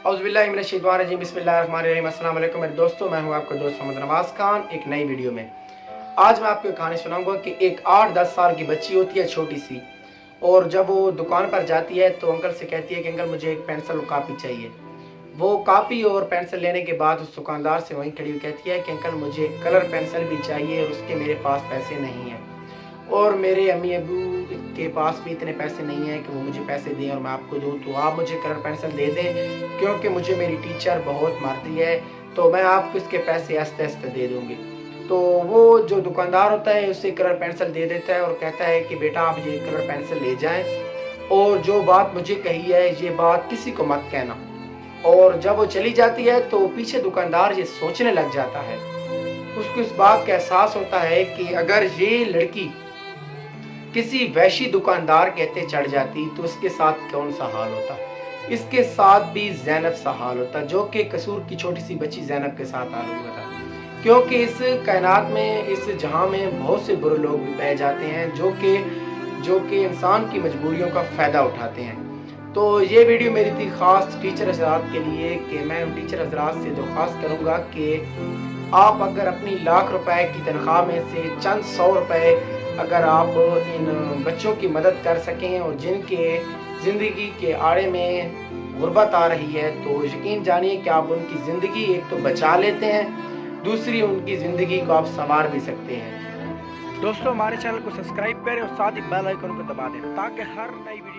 औज़ुबिल्लाहिमिनश्शैतानिर्रजीम बिस्मिल्लाहिर्रहमानिर्रहीम। अस्सलाम वालेकुम मेरे दोस्तों, मैं हूं आपका दोस्त मोहम्मद नवाज़ खान। एक नई वीडियो में आज मैं आपको एक कहानी सुनाऊंगा कि एक 8-10 साल की बच्ची होती है छोटी सी, और जब वो दुकान पर जाती है तो अंकल से कहती है कि अंकल मुझे एक पेंसिल और कापी चाहिए। वो कापी और पेंसिल लेने के बाद उस दुकानदार से वहीं खड़ी हुई कहती है कि अंकल मुझे कलर पेंसिल भी चाहिए और उसके मेरे पास पैसे नहीं हैं, और मेरे अम्मी अबू के पास भी इतने पैसे नहीं हैं कि वो मुझे पैसे दें और मैं आपको दूं, तो आप मुझे कलर पेंसिल दे दें क्योंकि मुझे मेरी टीचर बहुत मारती है, तो मैं आपको इसके पैसे आस्ते आस्ते दे दूंगी। तो वो जो दुकानदार होता है उसे कलर पेंसिल दे देता है और कहता है कि बेटा आप ये कलर पेंसिल ले जाएं, और जो बात मुझे कही है ये बात किसी को मत कहना। और जब वो चली जाती है तो पीछे दुकानदार ये सोचने लग जाता है, उसको इस बात का एहसास होता है कि अगर ये लड़की किसी वैशी दुकानदार कहते चढ़ जाती तो इसके साथ कौन सा हाल होता। इसके साथ भी ज़ैनब सा हाल होता, जो कि कसूर की छोटी सी बच्ची ज़ैनब के साथ हाल हुआ था। क्योंकि इस कायनात में, इस जहां में बहुत से बुरे लोग भी पाए जाते हैं जो कि इंसान की मजबूरियों का फ़ायदा उठाते हैं। तो ये वीडियो मेरी थी ख़ास टीचर हज़रात के लिए कि मैं उन टीचर हज़रात से दरख्वास्त करूँगा कि आप अगर अपनी लाख रुपए की तनख्वाह में से चंद 100 रुपए अगर आप इन बच्चों की मदद कर सकें और जिनके ज़िंदगी के आड़े में गुर्बत आ रही है, तो यकीन जानिए कि आप उनकी ज़िंदगी एक तो बचा लेते हैं, दूसरी उनकी ज़िंदगी को आप संवार भी सकते हैं। दोस्तों, हमारे चैनल को सब्सक्राइब करें और साथ ही बेल आइकन को दबा दें ताकि हर नई वीडियो